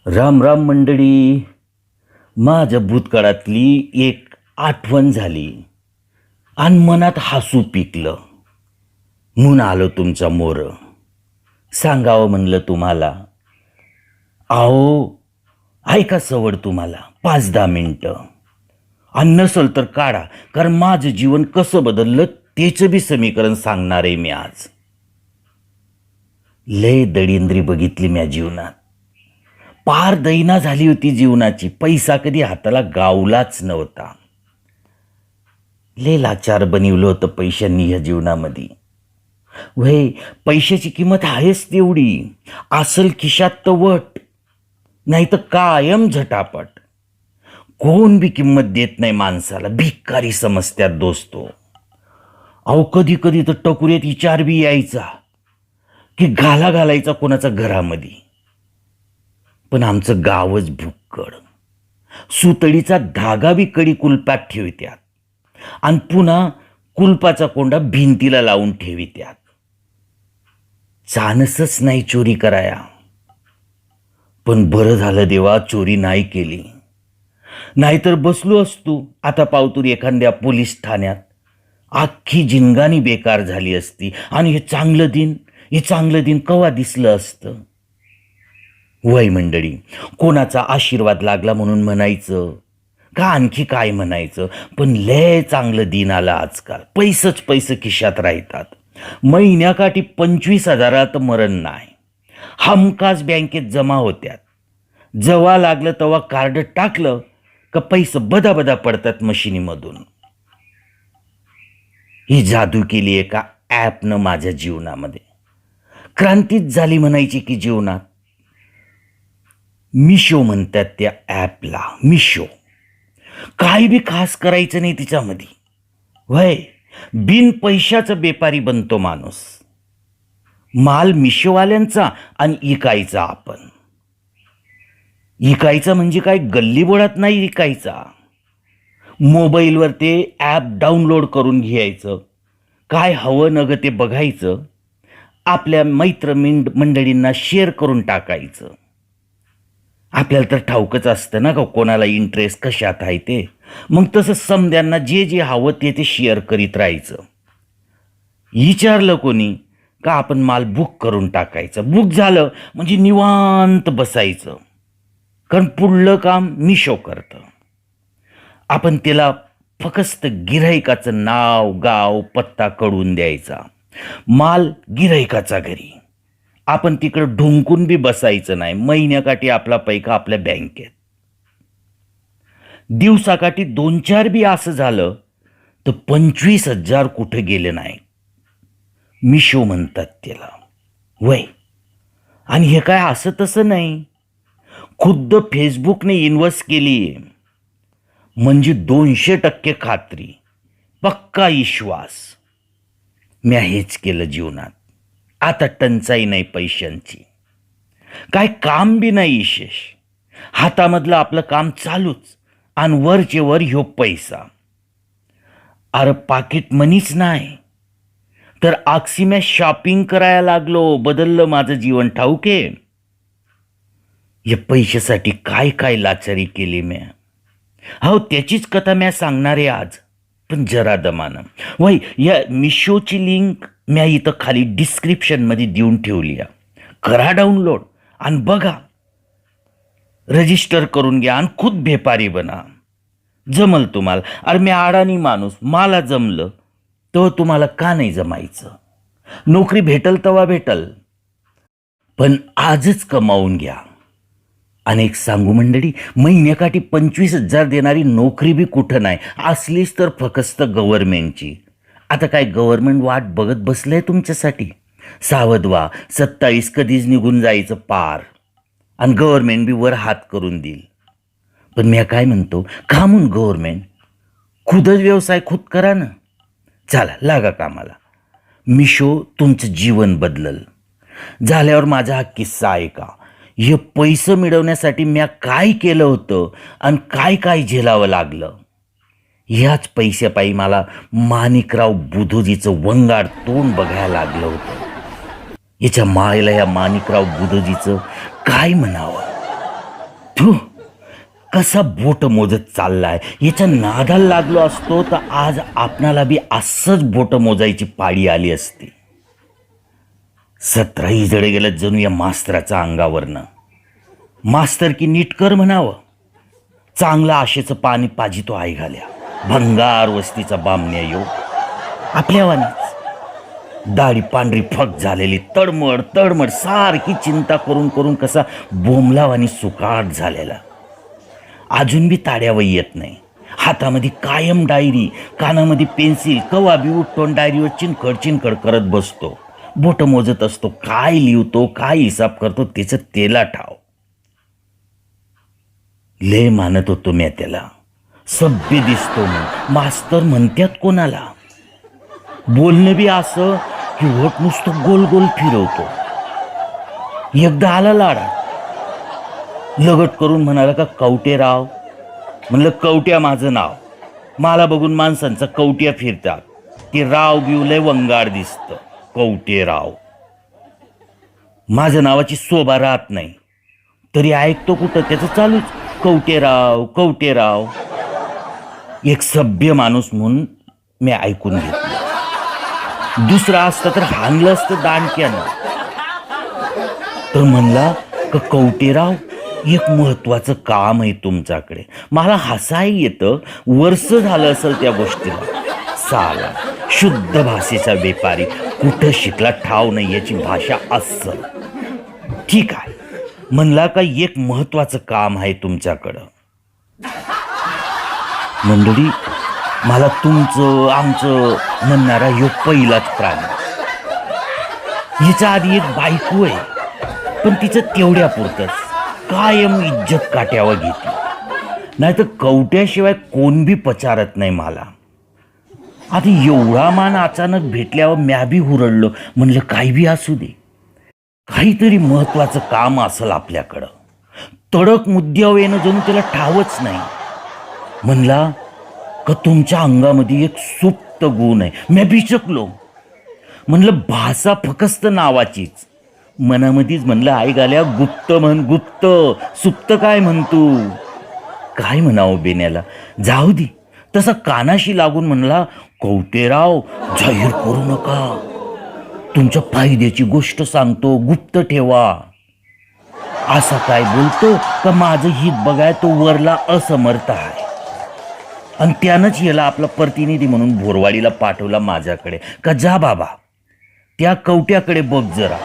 राम राम मंडळी. माझ्या भूतकाळातली एक आठवण झाली आणि मनात हसू पिकलं म्हणून आलो तुमच्या मोर. सांगावं म्हणलं तुम्हाला. अहो, ऐका सवड तुम्हाला 5-10 मिनटं आणि नसल तर काढा, कारण माझं जीवन कसं बदललं त्याचं बी समीकरण सांगणार आहे मी आज. लय दळींद्री बघितली म्या जीवनात. पार दैना झाली होती जीवनाची. पैसा कधी हाताला गावलाच नव्हता. लय लाचार बनवलं होतं पैशांनी ह्या जीवनामध्ये. वय पैशाची किंमत आहेच तेवढी. असल खिशात तर वट, नाही तर कायम झटापट. कोण बी किंमत देत नाही माणसाला. भिकारी समजत्यात दोस्तो. अहो, कधी कधी तर टकुऱ्यात विचार बी यायचा की घालायचा कोणाचा घरामध्ये. पण आमचं गावच भुक्कड. सुतळीचा धागा बी कडी कुलपात ठेवित्यात आणि पुन्हा कुलपाचा कोंडा भिंतीला लावून ठेवित्यात. चानसच नाही चोरी कराया. पण बरं झालं देवा, चोरी नाही केली. नाहीतर बसलो असतो आता पावतूर एखाद्या पोलीस ठाण्यात. अख्खी जिंगाणी बेकार झाली असती आणि हे चांगलं दिन कवा दिसलं असतं. वय मंडळी, कोणाचा आशीर्वाद लागला म्हणून म्हणायचं का आणखी काय म्हणायचं. पण लय चांगलं दिन आलं आजकाल. पैसे खिशात राहतात. महिन्याकाठी 25,000 मरण नाही. हमखास बँकेत जमा होत्यात. जेव्हा लागलं तेव्हा कार्ड टाकलं का पैसे बदा पडतात मशिनीमधून. ही जादू केली एका ॲपनं माझ्या जीवनामध्ये. क्रांतीच झाली म्हणायची की जीवनात. मिशो म्हणतात त्या ॲपला. मिशो. काही बी खास करायचं नाही तिच्यामध्ये. वय बिन पैशाचा बेपारी बनतो माणूस. माल मिशोवाल्यांचा आणि इकायचा आपण. इकायचा म्हणजे काय गल्लीबोळात नाही इकायचा. मोबाईलवर ते ॲप डाउनलोड करून घ्यायचं. काय हवं नग ते बघायचं. आपल्या मंडळींना शेअर करून टाकायचं. आपल्याला तर ठाऊकच असतं ना का कोणाला इंटरेस्ट कशात आहे ते. मग तसं समद्यांना जे हवं ते शेअर करीत राहायचं. विचारलं कोणी का आपण माल बुक करून टाकायचं. बुक झालं म्हणजे निवांत बसायचं, कारण पुढलं काम मिशो करतं. आपण त्याला फक्त गिऱ्हाईकाचं नाव गाव पत्ता कळून द्यायचा. माल गिऱ्हाईकाचा घरी. आपण तिकडं ढुंकून बी बसायचं नाही. महिन्याकाठी आपला पैका आपल्या बँकेत. दिवसाकाठी 2-4 बी असं झालं तर 25,000 कुठे गेले नाही. मिशो म्हणतात त्याला. वय आणि हे काय असं तसं नाही. खुद्द फेसबुकने इन्व्हेस्ट केली म्हणजे 200% खात्री, पक्का विश्वास. मी हेच केलं जीवनात. आता टंचाई नाही पैशांची. काय काम बी नाही विशेष. हातामधलं आपलं काम चालूच आणि वरचे वर ह्यो पैसा. अरे पाकिट मनीच नाही तर आक्सिम्या शॉपिंग करायला लागलो. बदललं माझं जीवन ठाऊके. या पैशासाठी काय लाचारी केली म्या. हो, त्याचीच कथा म्या सांगणार आहे आज, पण जरा दमानं. वय या मिशोची लिंक म्या इथं खाली डिस्क्रिप्शनमध्ये देऊन ठेवली आहे. करा डाउनलोड आणि बघा. रजिस्टर करून घ्या आणि खुद व्यापारी बना. जमल तुम्हाला. अरे मी अडाणी माणूस, मला जमलं तर तुम्हाला का नाही जमायचं. नोकरी भेटल तेव्हा भेटल, पण आजच कमावून घ्या. अनेक सांगू मंडळी, महिन्याकाठी 25,000 देणारी नोकरी बी कुठं नाही. असलीच तर फक्त गव्हर्नमेंटची. आता काय गव्हर्नमेंट वाट बघत बसलंय तुमच्यासाठी. सावध व्हा. 27 कधीच निघून जायचं पार आणि गव्हर्नमेंट बी वर हात करून देईल. पण मी काय म्हणतो, का म्हणून गव्हर्नमेंट खुदच व्यवसाय खुद करा ना. चला लागा कामाला. मिशो तुमचं जीवन बदलल. झाल्यावर माझा हा किस्सा ऐका. हे पैसे मिळवण्यासाठी म्या काय केलं होतं आणि काय झेलावं लागलं. ह्याच पैशापायी मला माणिकराव बुधोजीचं वंगाड तोंड बघायला लागलं होतं. याच्या मायला या माणिकराव बुधोजीचं काय म्हणावं. तू कसा बोट मोजत चाललाय, याच्या नादाला लागलो असतो तर आज आपणाला बी असंच बोट मोजायची पाळी आली असती. 17 जडे गेलं जणू या मास्तराच्या अंगावरनं. मास्तर की नीट कर म्हणावं. चांगलं आशेचं पाणी पाजितो आई घाल्या. भंगार वस्तीचा बामण्या योग आपल्यावानीच. दाढी पांढरी फक झालेली, तडमड तडमड सारखी चिंता करून करून कसा बोमलावानी सुकाट झालेला. अजून बी ताड्यावही येत नाही. हातामध्ये कायम डायरी, कानामध्ये पेन्सिल, कवा बी उठतो डायरीवर चिनकड चिनकड करत बसतो. बोट मोजत असतो. काय लिहितो, काय हिसाब करतो त्याचं तेला ठाव. लय मानत होतो मी त्याला. सभ्य दिसतो मग मास्तर म्हणत्यात कोणाला. बोलणं बी असं की होट नुसतं गोल गोल फिरवतो. एकदा आला लाडा, लगट करून म्हणाला का कवटेराव. म्हणलं कवट्या माझं नाव. मला बघून माणसांचा कवट्या फिरतात. ते राव बिवलय वंगाड दिसतं. कवटेराव. माझ्या नावाची शोभा राहत नाही तरी ऐकतो कुठं त्याचं चालूच कवटेराव कवटेराव. एक सभ्य माणूस म्हणून मी ऐकून घेतलं. दुसरा असतं तर हाणलं असतं दांडक्यानं. तर म्हणला का कवटेराव, एक महत्वाचं काम आहे तुमच्याकडे. मला हसाही येतं. वर्ष झालं असेल त्या गोष्टीला. साला शुद्ध भाषेचा व्यापारी, कुठं शिकला ठाव नाही याची भाषा अस्सल. ठीक आहे म्हणला का एक महत्वाचं काम आहे तुमच्याकडं. मंडळी, मला तुमचं आमचं म्हणणारा ह्यो पहिलाच प्राणी. हिच्या आधी एक बायको आहे, पण तिचं तेवढ्या पुरतच कायम इज्जत काट्यावर घेतली. नाही तर कवट्याशिवाय कोण बी पचारत नाही मला. आता एवढा मान अचानक भेटल्यावर म्या बी हुरडलो. म्हणलं काही बी असू दे, काहीतरी महत्वाचं काम असेल आपल्याकडं. तडक मुद्द्यावर येणं जणू त्याला ठावच नाही. म्हणला का तुमच्या अंगामध्ये एक सुप्त गुण आहे. म्या बिचकलो. म्हणलं भाषा फकस्त नावाचीच. मनामध्येच म्हणलं आई गाल्या गुप्त म्हण, गुप्त. सुप्त काय म्हणतो. काय म्हणावं बेण्याला. जाऊ दे. तसा कानाशी लागून म्हणला कवटेराव, जाहीर करू नका. तुमच्या फायद्याची गोष्ट सांगतो, गुप्त ठेवा. असा काय बोलतो का माझं हित बघाय तो वरला असमर्थ आहे. आणि त्यानंच याला आपला प्रतिनिधी म्हणून भोरवाडीला पाठवला माझ्याकडे. का जा बाबा त्या कवट्याकडे बघ जरा.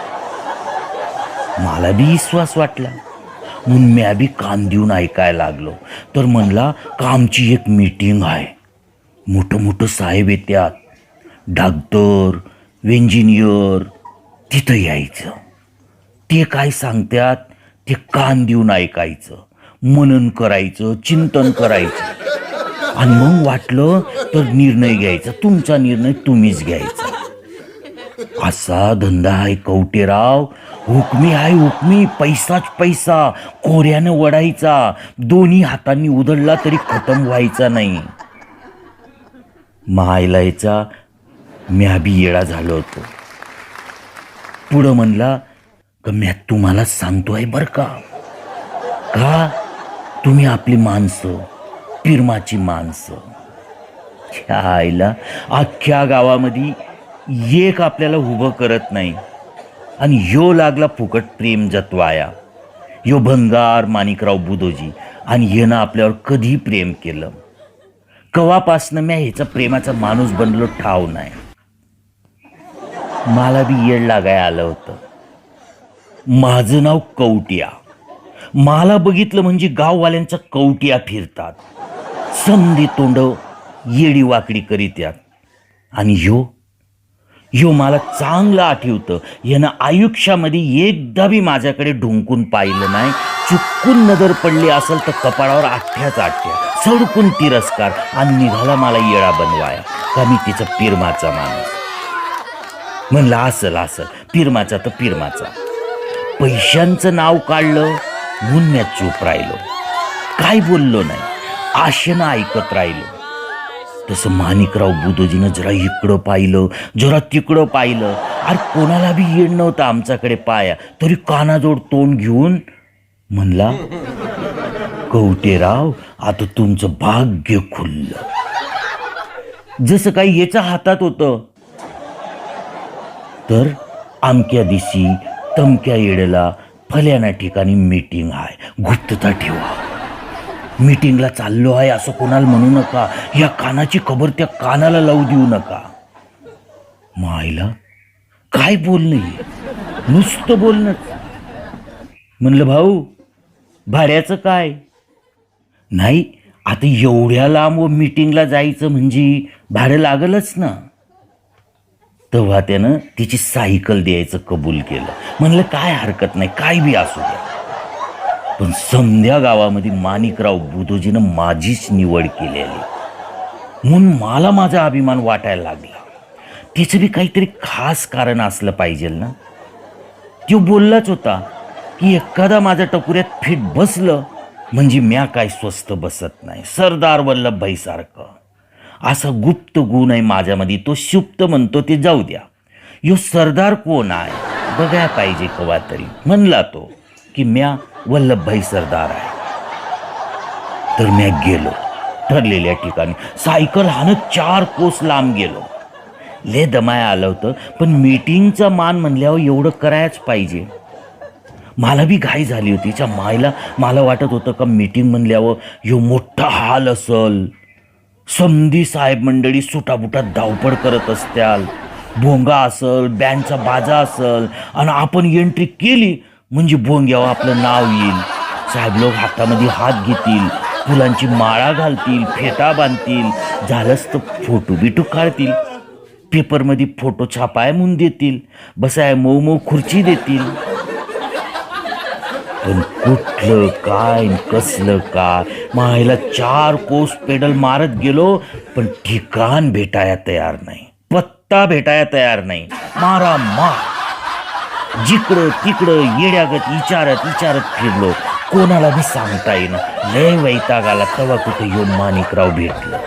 मला बी विश्वास वाटला म्हणून म्या बी कान देऊन ऐकायला लागलो. तर म्हणला का आमची एक मीटिंग आहे. मोठं मोठं साहेब येत्यात, डॉक्टर, इंजिनियर. तिथं यायचं. ते काय सांगतात ते कान देऊन ऐकायचं, मनन करायचं, चिंतन करायचं. आणि मग वाटलं तर निर्णय घ्यायचा. तुमचा निर्णय तुम्हीच घ्यायचा. असा धंदा आहे कवटेराव. हुकमी आहे हुकमी. पैसाच पैसा. कोऱ्यानं वडायचा. दोन्ही हातांनी उधळला तरी खतम व्हायचा नाही. मायलायचा म्या बी येडा झालो होतो. पुढं म्हणला का म्या तुम्हाला सांगतोय बर का. का तुम्ही आपली माणसं, पिरमाची माणसं. आईला अख्ख्या गावामध्ये एक आपल्याला उभं करत नाही. आणि ह्यो लागला फुकट प्रेम जतवाया. ह्यो भंगार माणिकराव बुधोजी. आणि ह्यानं आपल्यावर कधी प्रेम केलं. कवापासनं म्या ह्याचा प्रेमाचा माणूस बनलो ठाव नाही. मला बी येड लागाय आलं होतं. माझं नाव कवट्या. मला बघितलं म्हणजे गाववाल्यांच्या कवट्या फिरतात. समधी तोंड येडी वाकडी करीत्यात. आणि ह्यो मला चांगलं आठवतं. यानं आयुष्यामध्ये एकदा बी माझ्याकडे ढुंकून पाहिलं नाही. चुकून नजर पडली असेल तर कपाळावर आठ्याच आठ्या. सडकून तिरस्कार. आणि निघाला मला येडा बनवाया का मी तिचा पिरमाचा माणूस. म्हणलं असल पिरमाचा तर पिरमाचा. पैशांचं नाव काढलं म्हणून मी चूप राहिलो. काय बोललो नाही. आशेनं ऐकत राहिलो. तसं माणिकराव बुधोजीनं जरा इकडं पाहिलं, जरा तिकडं पाहिलं. अरे कोणाला बी येड नव्हतं आमच्याकडे पाया. तरी कानाजोड तोंड घेऊन म्हणला, कवटेराव आता तुमचं भाग्य खुललं. जसं काही याच्या हातात होतं. तर अमक्या दिवशी तमक्या येडेला फल्याना ठिकाणी मीटिंग आहे, गुप्तता ठेवा. मीटिंगला चाललो आहे असं कोणाला म्हणू नका. या कानाची खबर त्या कानाला लावू देऊ नका. मायला काय बोलणं, नुसतं बोलणं. म्हणलं, भाऊ भाड्याचं काय? नाही, आता एवढ्या लांब मीटिंगला जायचं म्हणजे भाडं लागलच ना. तेव्हा त्यानं तिची सायकल द्यायचं कबूल केलं. म्हणलं काय हरकत नाही, काय बी असू द्या. पण समध्या गावामध्ये माणिकराव बुधोजीनं माझीच निवड केलेली म्हणून मला माझा अभिमान वाटायला लागला. त्याचं बी काहीतरी खास कारण असलं पाहिजे ना. तो बोललाच होता की एखादा माझ्या टपुऱ्यात फिट बसलं म्हणजे म्या काय स्वस्त बसत नाही. सरदार वल्लभभाई सारखं असा गुप्त गुण आहे माझ्यामध्ये. तो शुप्त म्हणतो ते जाऊ द्या. यो सरदार कोण आहे बघायला पाहिजे कवा तरी. म्हणला तो की म्या वल्लभभाई सरदार आहे. तर म्या गेलो ठरलेल्या ठिकाणी. सायकल हाणत 4 कोस लांब गेलो. ले दमाय आलं होतं, पण मीटिंगचा मान म्हणल्यावर एवढं करायच पाहिजे. मला बी घाई झाली होती. त्या मायला मला वाटत होतं का मीटिंग म्हणल्यावर ह्यो मोठा हाल असल. समधी साहेब मंडळी सुटाबुटात धावपळ करत असत्याल. भोंगा असल, बँडचा बाजा असल आणि आपण एंट्री केली म्हणजे भोंग्यावर आपलं नाव येईल. साहेब लोक हातामध्ये हात घेतील, फुलांची माळा घालतील, फेटा बांधतील, झालंच तर फोटो बिटू काढतील, पेपरमध्ये फोटो छापाय म्हणून देतील, बसाय मऊ मऊ खुर्ची देतील. पण कुठलं काय कसलं काय, मायला 4 कोस पेडल मारत गेलो पण ठिकाण भेटाया तयार नाही, पत्ता भेटाया तयार नाही. मारा मार जिकडं तिकडं येड्यागत विचारत फिरलो. कोणाला बी सांगता येईना. लय वैताग आला. तेव्हा कुठे यो माणिकराव भेटलं.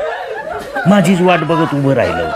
माझीच वाट बघत उभं राहिलं.